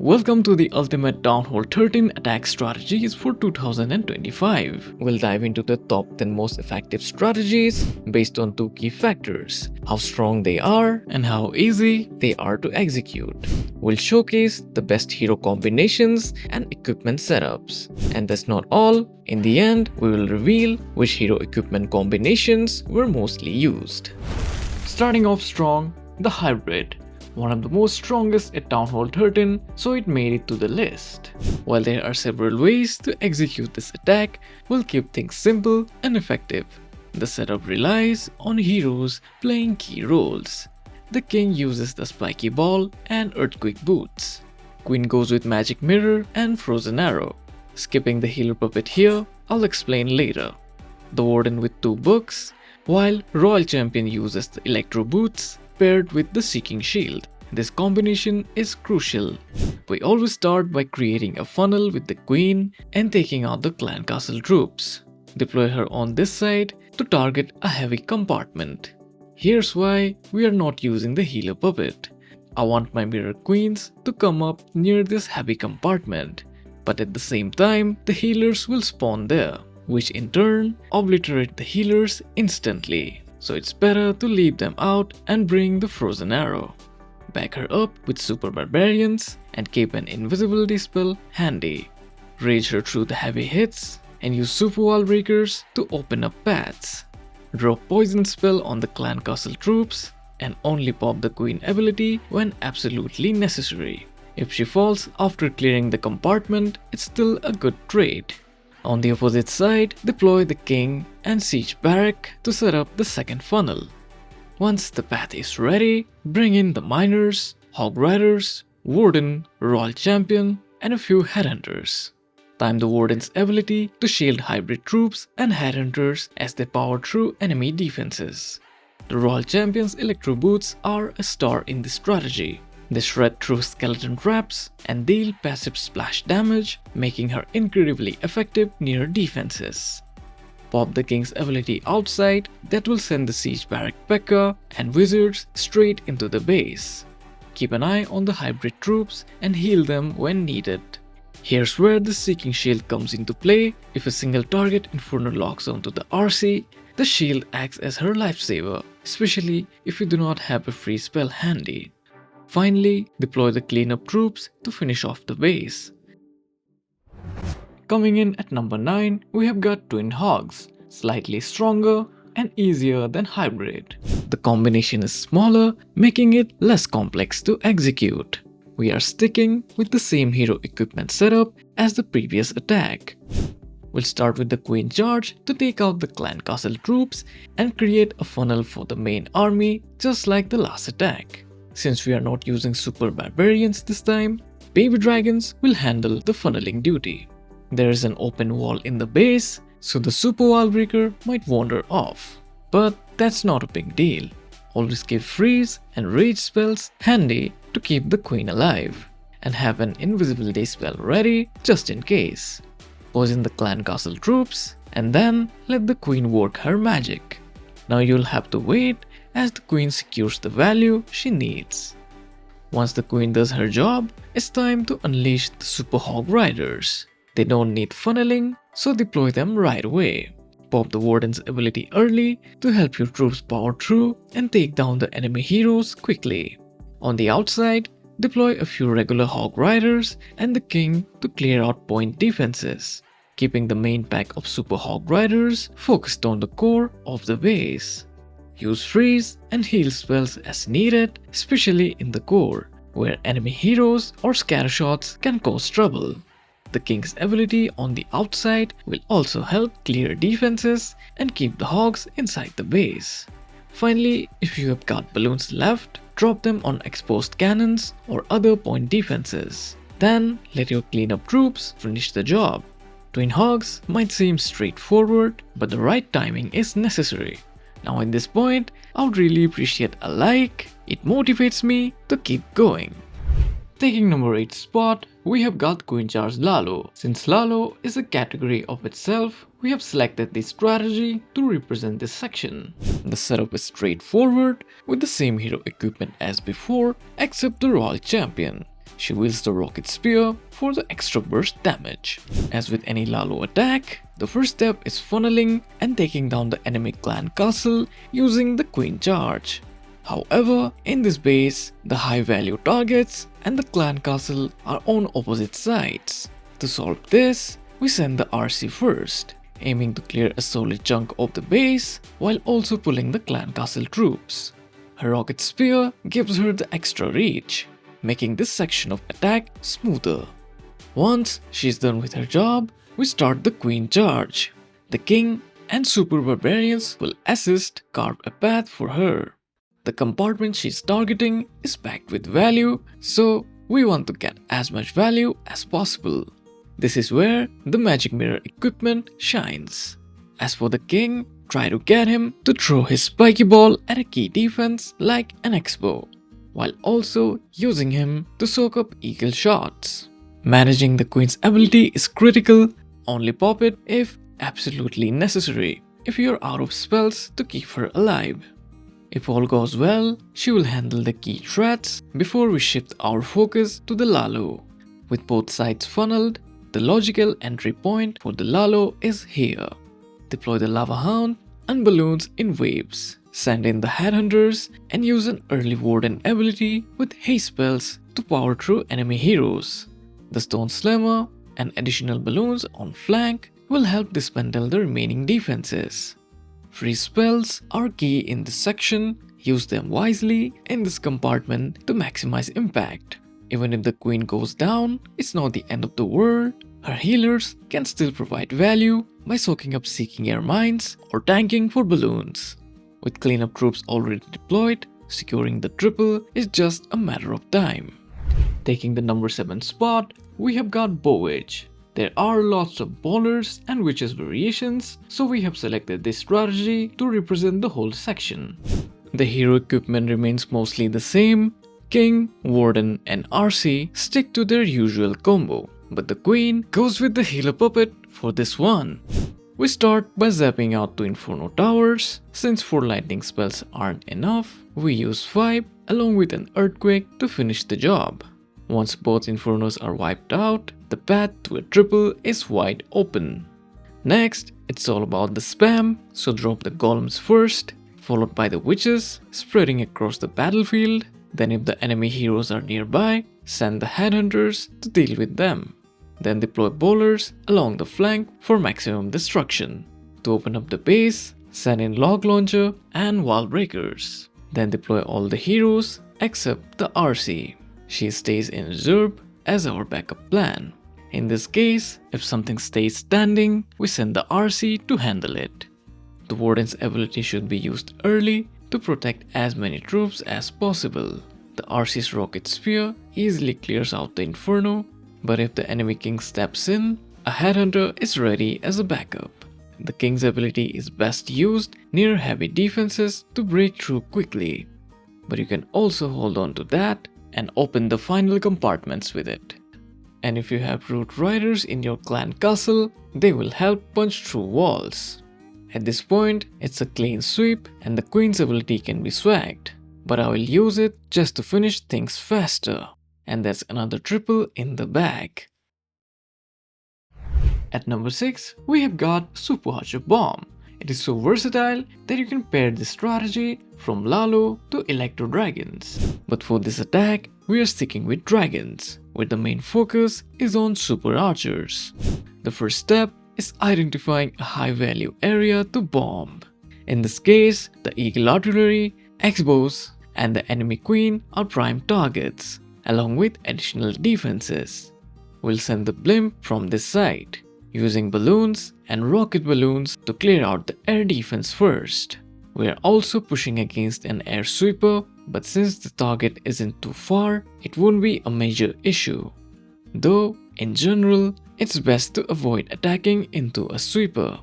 Welcome to the ultimate Downhole 13 attack strategies for 2025. We'll dive into the top 10 most effective strategies based on two key factors: how strong they are and how easy they are to execute. We'll showcase the best hero combinations and equipment setups. And that's not all. In the end, we will reveal which hero equipment combinations were mostly used. Starting off strong, the Hybrid. One of the most strongest at Downhole 13, so it made it to the list. While there are several ways to execute this attack, we'll keep things simple and effective. The setup relies on heroes playing key roles. The King uses the Spiky Ball and Earthquake Boots. Queen goes with Magic Mirror and Frozen Arrow. Skipping the Healer Puppet here, I'll explain later. The Warden with 2 books, while Royal Champion uses the Electro Boots paired with the Seeking Shield. This combination is crucial. We always start by creating a funnel with the Queen and taking out the clan castle troops. Deploy her on this side to target a heavy compartment. Here's why we are not using the Healer Puppet. I want my Mirror Queens to come up near this heavy compartment, but at the same time the healers will spawn there, which in turn obliterate the healers instantly. So it's better to leave them out and bring the Frozen Arrow. Back her up with Super Barbarians and keep an invisibility spell handy. Rage her through the heavy hits and use Super Wall Breakers to open up paths. Drop Poison spell on the clan castle troops and only pop the Queen ability when absolutely necessary. If she falls after clearing the compartment, it's still a good trade. On the opposite side, deploy the King and Siege Barrack to set up the second funnel. Once the path is ready, bring in the Miners, Hog Riders, Warden, Royal Champion, and a few Headhunters. Time the Warden's ability to shield hybrid troops and Headhunters as they power through enemy defenses. The Royal Champion's Electro Boots are a star in this strategy. They shred through skeleton traps and deal passive splash damage, making her incredibly effective near defenses. Pop the King's ability outside that will send the Siege Barrack P.E.K.K.A. and Wizards straight into the base. Keep an eye on the hybrid troops and heal them when needed. Here's where the Seeking Shield comes into play. If a single target Inferno locks onto the RC, the shield acts as her lifesaver, especially if you do not have a free spell handy. Finally, deploy the cleanup troops to finish off the base. Coming in at number 9, we have got Twin Hogs, slightly stronger and easier than Hybrid. The combination is smaller, making it less complex to execute. We are sticking with the same hero equipment setup as the previous attack. We'll start with the Queen Charge to take out the clan castle troops and create a funnel for the main army just like the last attack. Since we are not using Super Barbarians this time, Baby Dragons will handle the funneling duty. There is an open wall in the base, so the Super Wall Breaker might wander off. But that's not a big deal. Always keep Freeze and Rage spells handy to keep the Queen alive, and have an invisibility spell ready just in case. Poison the clan castle troops, and then let the Queen work her magic. Now you'll have to wait as the Queen secures the value she needs. Once the Queen does her job, it's time to unleash the Super Hog Riders. They don't need funneling, so deploy them right away. Pop the Warden's ability early to help your troops power through and take down the enemy heroes quickly. On the outside, deploy a few regular Hog Riders and the King to clear out point defenses, keeping the main pack of Super Hog Riders focused on the core of the base. Use freeze and heal spells as needed, especially in the core, where enemy heroes or scatter shots can cause trouble. The King's ability on the outside will also help clear defenses and keep the Hogs inside the base. Finally, if you have got balloons left, drop them on exposed cannons or other point defenses. Then let your cleanup troops finish the job. Twin Hogs might seem straightforward, but the right timing is necessary. Now at this point, I would really appreciate a like. It motivates me to keep going. Taking number 8 spot, we have got Queen Charge Lalo. Since Lalo is a category of itself, we have selected this strategy to represent this section. The setup is straightforward with the same hero equipment as before except the Royal Champion. She wields the rocket spear for the extra burst damage. As with any lalo attack, the first step is funneling and taking down the enemy clan castle using the queen charge. However, in this base, the high value targets and the clan castle are on opposite sides. To solve this, we send the RC first, aiming to clear a solid chunk of the base while also pulling the clan castle troops. Her rocket spear gives her the extra reach, making this section of attack smoother. Once she's done with her job, we start the queen charge. The king and super barbarians will assist carve a path for her. The compartment she's targeting is packed with value, so we want to get as much value as possible. This is where the magic mirror equipment shines. As for the king, try to get him to throw his spiky ball at a key defense like an expo, while also using him to soak up eagle shots. Managing the queen's ability is critical, only pop it if absolutely necessary, if you're out of spells to keep her alive. If all goes well, she will handle the key strats before we shift our focus to the lalo. With both sides funneled, the logical entry point for the lalo is here. Deploy the lava hound and balloons in waves. Send in the headhunters and use an early warden ability with haste spells to power through enemy heroes. The stone slammer and additional balloons on flank will help dismantle the remaining defenses. Freeze spells are key in this section. Use them wisely in this compartment to maximize impact. Even if the queen goes down, it's not the end of the world. Her healers can still provide value by soaking up seeking air mines or tanking for balloons. With cleanup troops already deployed, securing the triple is just a matter of time. Taking the number 7 spot, we have got Bowitch. There are lots of ballers and witches variations, so we have selected this strategy to represent the whole section. The hero equipment remains mostly the same. King, Warden and RC stick to their usual combo, but the Queen goes with the healer puppet for this one. We start by zapping out 2 Inferno towers. Since 4 lightning spells aren't enough, we use 5 along with an earthquake to finish the job. Once both Infernos are wiped out, the path to a triple is wide open. Next, it's all about the spam, so drop the golems first, followed by the witches, spreading across the battlefield. Then if the enemy heroes are nearby, send the headhunters to deal with them. Then deploy bowlers along the flank for maximum destruction. To open up the base, send in log launcher and wall breakers. Then deploy all the heroes except the RC. She stays in reserve as our backup plan. In this case, if something stays standing, we send the RC to handle it. The Warden's ability should be used early to protect as many troops as possible. The RC's rocket spear easily clears out the Inferno, but if the enemy king steps in, a headhunter is ready as a backup. The king's ability is best used near heavy defenses to break through quickly, but you can also hold on to that and open the final compartments with it. And if you have root riders in your clan castle, they will help punch through walls. At this point, it's a clean sweep and the queen's ability can be swagged, but I will use it just to finish things faster. And that's another triple in the bag. At number 6, we have got Super Archer Bomb. It is so versatile that you can pair this strategy from Lalo to Electro Dragons. But for this attack, we are sticking with dragons, where the main focus is on Super Archers. The first step is identifying a high value area to bomb. In this case, the Eagle Artillery, X-Bows, and the enemy queen are prime targets, along with additional defenses. We'll send the blimp from this side, using balloons and rocket balloons to clear out the air defense first. We are also pushing against an air sweeper, but since the target isn't too far, it won't be a major issue. Though, in general, it's best to avoid attacking into a sweeper.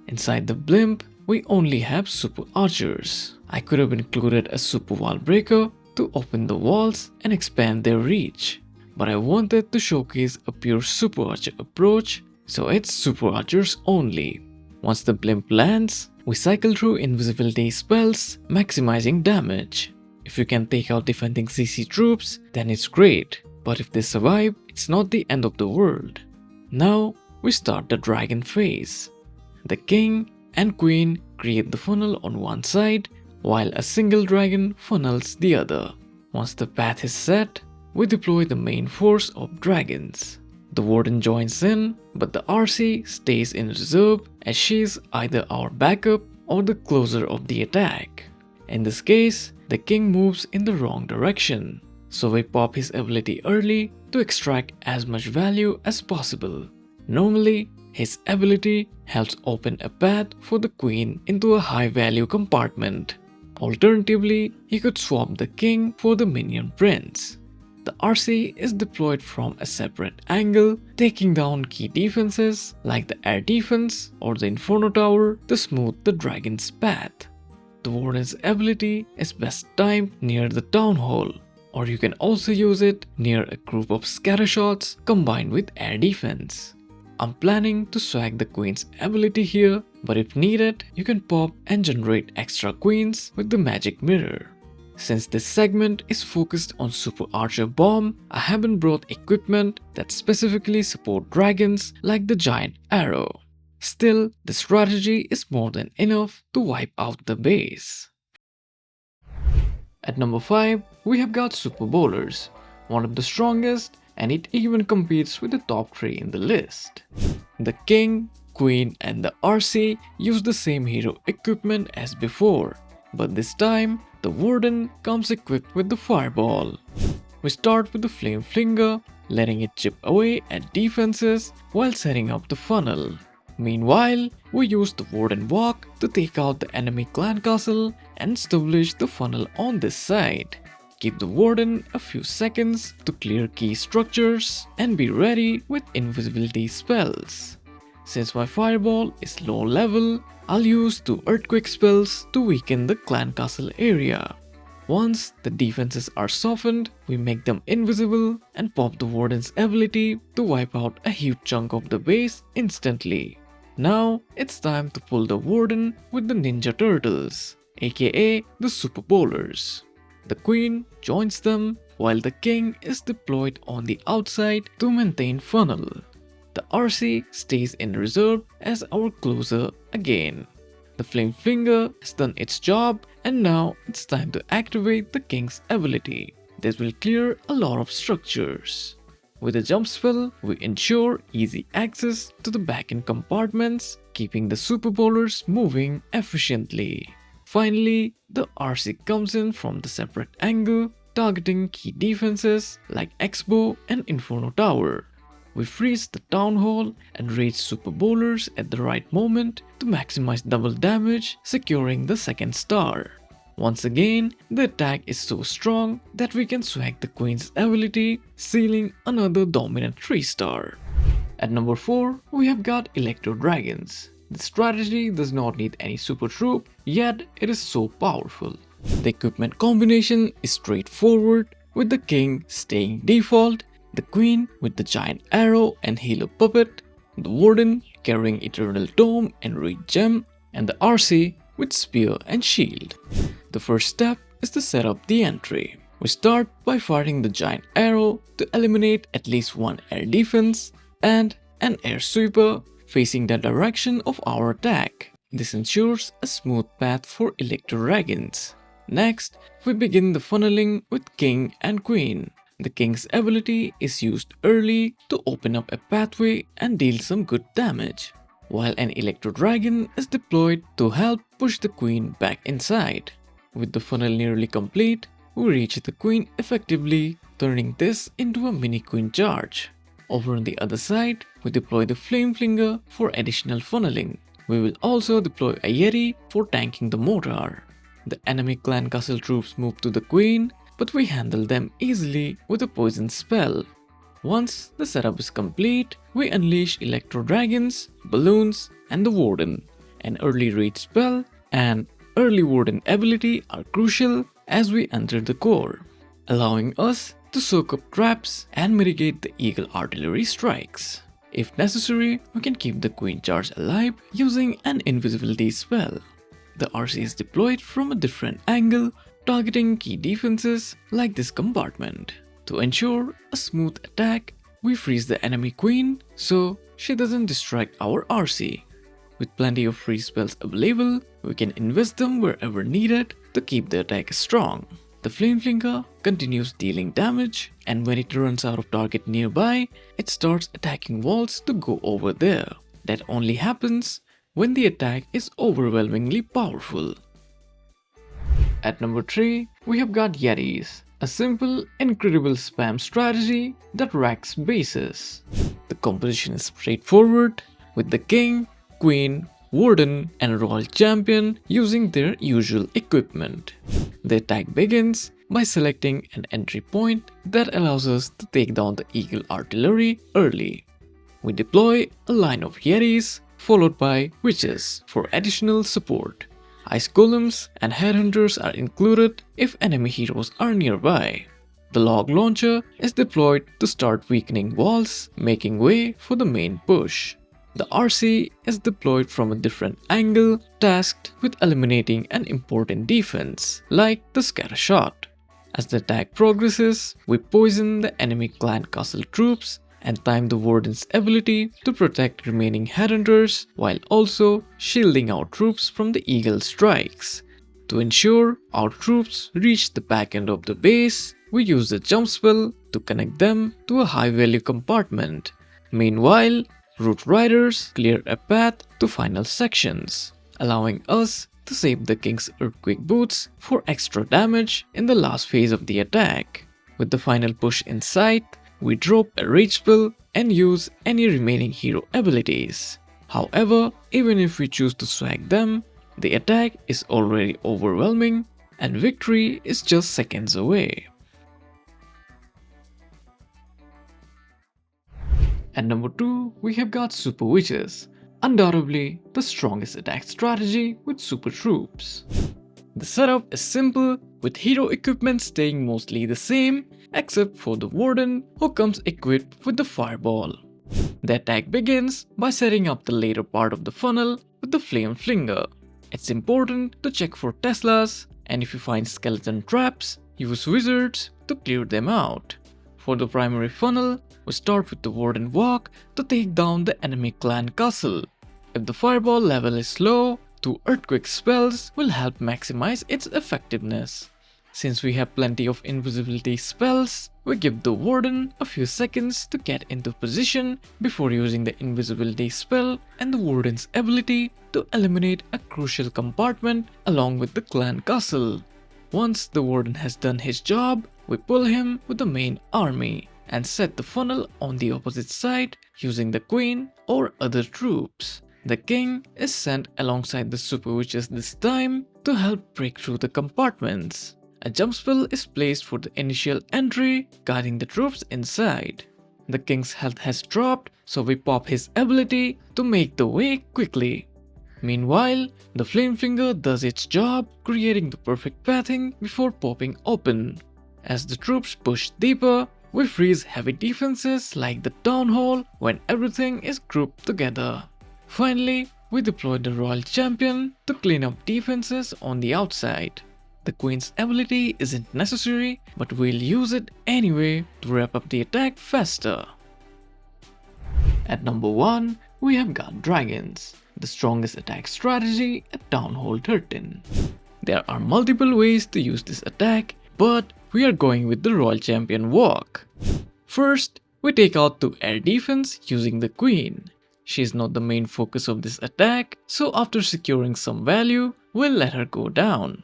Inside the blimp, we only have super archers. I could have included a super wall breaker to open the walls and expand their reach, but I wanted to showcase a pure super archer approach, so it's super archers only. Once the blimp lands, we cycle through invisibility spells, maximizing damage. If you can take out defending CC troops, then it's great. But if they survive, it's not the end of the world. Now we start the dragon phase. The king and queen create the funnel on one side, while a single dragon funnels the other. Once the path is set, we deploy the main force of dragons. The warden joins in, but the RC stays in reserve as she is either our backup or the closer of the attack. In this case, the king moves in the wrong direction, so we pop his ability early to extract as much value as possible. Normally, his ability helps open a path for the queen into a high value compartment. Alternatively, he could swap the king for the minion prince. The RC is deployed from a separate angle, taking down key defenses like the air defense or the Inferno Tower to smooth the dragon's path. The warden's ability is best timed near the town hall, or you can also use it near a group of scatter shots combined with air defense. I'm planning to swag the queen's ability here, but if needed, you can pop and generate extra queens with the magic mirror. Since this segment is focused on Super Archer Bomb, I haven't brought equipment that specifically support dragons like the giant arrow. Still, the strategy is more than enough to wipe out the base. At number 5, we have got Super Bowlers, one of the strongest, and it even competes with the top 3 in the list. The king, queen, and the RC use the same hero equipment as before, but this time, the warden comes equipped with the fireball. We start with the flame flinger, letting it chip away at defenses while setting up the funnel. Meanwhile, we use the warden walk to take out the enemy clan castle and establish the funnel on this side. Give the warden a few seconds to clear key structures and be ready with invisibility spells. Since my fireball is low level, I'll use 2 earthquake spells to weaken the clan castle area. Once the defenses are softened, we make them invisible and pop the warden's ability to wipe out a huge chunk of the base instantly. Now it's time to pull the warden with the ninja turtles, aka the Super Bowlers. The queen joins them while the king is deployed on the outside to maintain funnel. The RC stays in reserve as our closer again. The flame finger has done its job and now it's time to activate the king's ability. This will clear a lot of structures. With a jump spell, we ensure easy access to the back-end compartments, keeping the Super Bowlers moving efficiently. Finally, the RC comes in from the separate angle, targeting key defenses like X-Bow and Inferno Tower. We freeze the town hall and raise Super Bowlers at the right moment to maximize double damage, securing the second star. Once again, the attack is so strong that we can swag the queen's ability, sealing another dominant 3-star. At number 4, we have got Electro Dragons. The strategy does not need any super troop, yet it is so powerful. The equipment combination is straightforward, with the king staying default, the queen with the giant arrow and halo puppet, the warden carrying eternal tome and reed gem, and the RC with spear and shield. The first step is to set up the entry. We start by firing the giant arrow to eliminate at least one air defense and an air sweeper facing the direction of our attack. This ensures a smooth path for Electro Dragons. Next, we begin the funneling with king and queen. The king's ability is used early to open up a pathway and deal some good damage, while an Electro Dragon is deployed to help push the queen back inside. With the funnel nearly complete, we reach the queen effectively, turning this into a mini queen charge. Over on the other side, we deploy the flame flinger for additional funneling. We will also deploy a yeti for tanking the mortar. The enemy clan castle troops move to the queen, but we handle them easily with a poison spell. Once the setup is complete, we unleash Electro Dragons, balloons, and the warden. An early raid spell and early warden ability are crucial as we enter the core, allowing us to soak up traps and mitigate the eagle artillery strikes. If necessary, we can keep the queen charge alive using an invisibility spell. The RC is deployed from a different angle, targeting key defenses like this compartment. To ensure a smooth attack, we freeze the enemy queen so she doesn't distract our RC. With plenty of free spells available, we can invest them wherever needed to keep the attack strong. The Flame Flinger continues dealing damage, and when it runs out of target nearby, it starts attacking walls to go over there. That only happens when the attack is overwhelmingly powerful. At number 3, we have got Yetis, a simple, incredible spam strategy that racks bases. The composition is straightforward, with the king, queen, warden, and royal champion using their usual equipment. The attack begins by selecting an entry point that allows us to take down the eagle artillery early. We deploy a line of Yetis followed by witches for additional support. Ice golems and headhunters are included if enemy heroes are nearby. The log launcher is deployed to start weakening walls, making way for the main push. The RC is deployed from a different angle, tasked with eliminating an important defense, like the scatter shot. As the attack progresses, we poison the enemy clan castle troops and time the warden's ability to protect remaining headhunters while also shielding our troops from the eagle strikes. To ensure our troops reach the back end of the base, we use the jump spell to connect them to a high value compartment. Meanwhile, Root Riders clear a path to final sections, allowing us to save the King's Earthquake Boots for extra damage in the last phase of the attack. With the final push in sight, we drop a Rage spell and use any remaining hero abilities. However, even if we choose to swag them, the attack is already overwhelming and victory is just seconds away. At number 2, we have got Super Witches, undoubtedly the strongest attack strategy with super troops. The setup is simple, with hero equipment staying mostly the same, except for the warden who comes equipped with the fireball. The attack begins by setting up the later part of the funnel with the Flame Flinger. It's important to check for Teslas, and if you find skeleton traps, use wizards to clear them out. For the primary funnel, we start with the Warden Walk to take down the enemy clan castle. If the fireball level is low, 2 earthquake spells will help maximize its effectiveness. Since we have plenty of invisibility spells, we give the Warden a few seconds to get into position before using the invisibility spell and the Warden's ability to eliminate a crucial compartment along with the clan castle. Once the Warden has done his job, we pull him with the main army and set the funnel on the opposite side using the queen or other troops. The king is sent alongside the super witches this time to help break through the compartments. A jump spell is placed for the initial entry, guiding the troops inside. The king's health has dropped, so we pop his ability to make the way quickly. Meanwhile, the Flame Finger does its job, creating the perfect pathing before popping open. As the troops push deeper, we freeze heavy defenses like the Town Hall when everything is grouped together. Finally, we deploy the Royal Champion to clean up defenses on the outside. The Queen's ability isn't necessary, but we'll use it anyway to wrap up the attack faster. At number 1, we have got Dragons, the strongest attack strategy at Town Hall 13. There are multiple ways to use this attack, but we are going with the Royal Champion walk. First, we take out 2 air defense using the Queen. She is not the main focus of this attack, so after securing some value, we'll let her go down.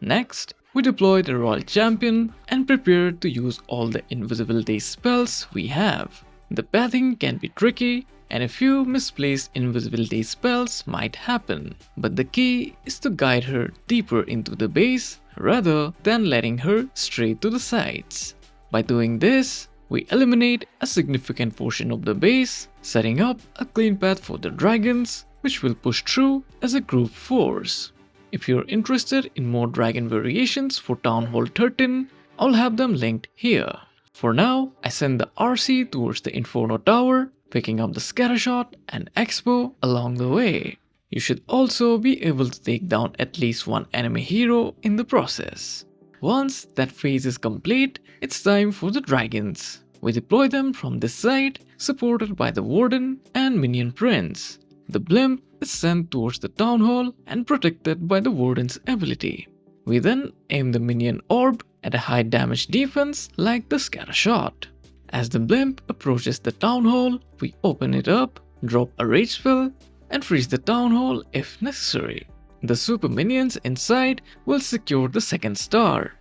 Next, we deploy the Royal Champion and prepare to use all the invisibility spells we have. The pathing can be tricky, and a few misplaced invisibility spells might happen, but the key is to guide her deeper into the base rather than letting her stray to the sides. By doing this, we eliminate a significant portion of the base, setting up a clean path for the dragons, which will push through as a group force. If you're interested in more dragon variations for Town Hall 13, I'll have them linked here. For now, I send the RC towards the Inferno Tower, picking up the Scattershot and Expo along the way. You should also be able to take down at least one enemy hero in the process. Once that phase is complete, it's time for the dragons. We deploy them from this side, supported by the warden and minion prince. The blimp is sent towards the town hall and protected by the warden's ability. We then aim the minion orb at a high damage defense like the scatter shot. As the blimp approaches the town hall, we open it up, drop a rage spell, and freeze the town hall if necessary. The super minions inside will secure the second star.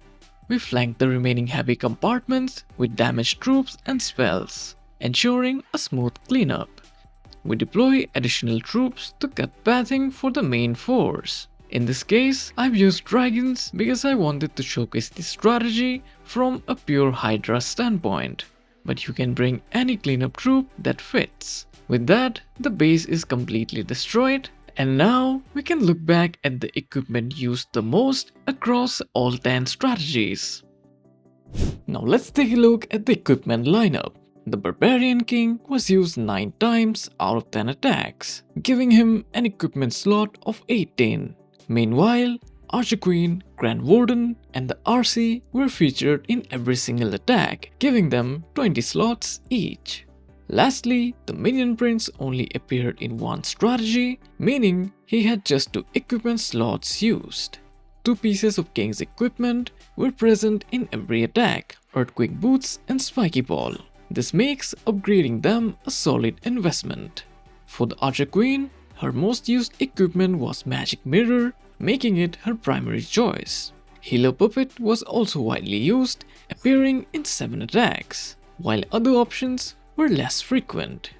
We flank the remaining heavy compartments with damaged troops and spells, ensuring a smooth cleanup. We deploy additional troops to cut pathing for the main force. In this case, I've used dragons because I wanted to showcase this strategy from a pure Hydra standpoint, but you can bring any cleanup troop that fits. With that, the base is completely destroyed, and now we can look back at the equipment used the most across all 10 strategies. Now let's take a look at the equipment lineup. The Barbarian King was used 9 times out of 10 attacks, giving him an equipment slot of 18. Meanwhile, Archer Queen, Grand Warden, and the RC were featured in every single attack, giving them 20 slots each. Lastly, the Minion Prince only appeared in one strategy, meaning he had just 2 equipment slots used. 2 pieces of King's equipment were present in every attack, Earthquake Boots and Spiky Ball. This makes upgrading them a solid investment. For the Archer Queen, her most used equipment was Magic Mirror, making it her primary choice. Healer Puppet was also widely used, appearing in 7 attacks, while other options were less frequent.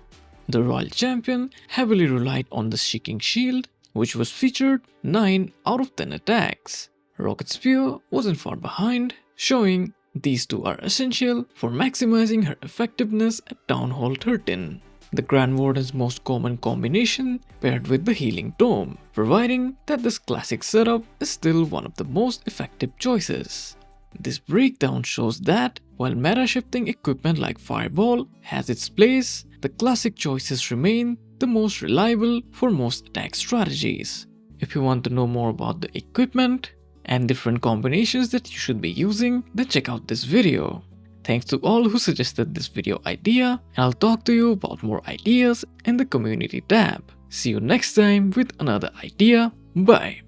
The Royal Champion heavily relied on the Shaking Shield, which was featured 9 out of 10 attacks. Rocket Spear wasn't far behind, showing these 2 are essential for maximizing her effectiveness at Town Hall 13. The Grand Warden's most common combination paired with the Healing Tome, providing that this classic setup is still one of the most effective choices. This breakdown shows that while meta-shifting equipment like Fireball has its place, the classic choices remain the most reliable for most attack strategies. If you want to know more about the equipment and different combinations that you should be using, then check out this video. Thanks to all who suggested this video idea, and I'll talk to you about more ideas in the community tab. See you next time with another idea. Bye.